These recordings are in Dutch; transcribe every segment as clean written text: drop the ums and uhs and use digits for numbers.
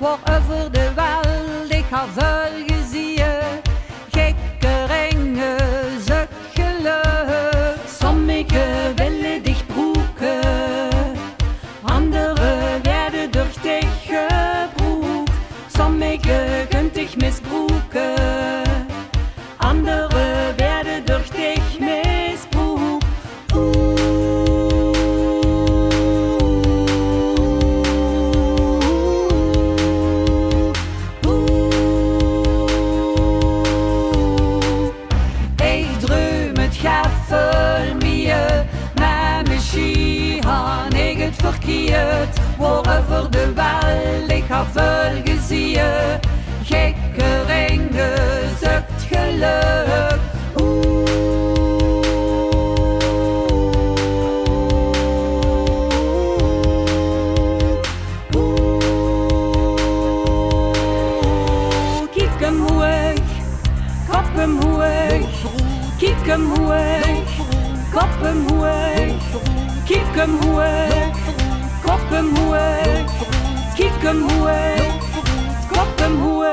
waar over de wal ik ga volgen zie je. Gekke ringen, zoek geluk. Sommigen willen dich broeken, anderen werden durch dich gebroekt. Sommigen kunt dich misbruiken, anderen werden durch dich misbruikt. Ik droom het gaffel meer, maar misschien han ik het verkeerd. Waarover de wal ik ga volgen zie je. Gekke ringen, zoekt geluk. Kijk hem hoog, kop hem hoog. Kijk hem hoog, kop hem hoog. Kijk hem hoog, kop hem hoog. Kijk hem hoog, kop hem hoog.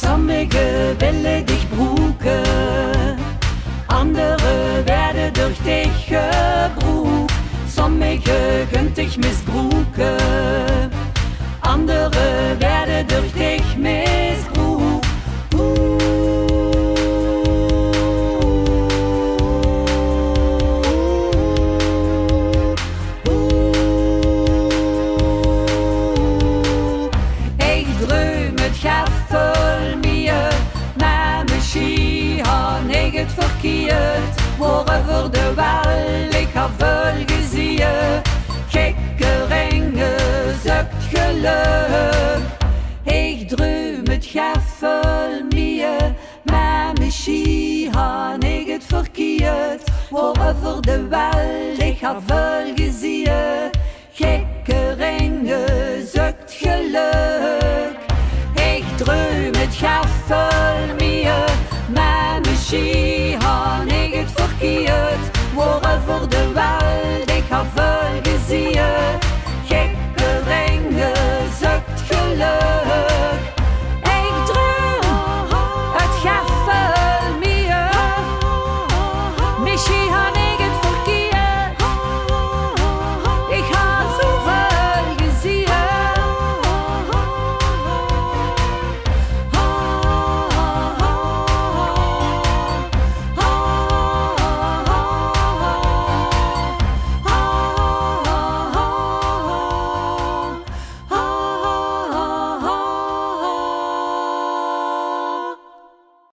Sommigen willen dich broeken, anderen werden durch dich gebroekt. Sommigen kunt dich misbruiken, anderen werden durch dich misbruikt. Ik droom het gaffel meer, maar misschien han ik het verkeerd. Waarover de wal ik ga volgen zie je. Gekke ringen, zoekt geluk. Ik droom het gaffel meer, maar misschien han ik het verkeerd. Waarover de wal ik ga volgen zie je. Gekke ringen, zoekt geluk. Ik droom het gaffel meer, maar misschien han ik het verkeerd. Waarover de wal ik ga volgen.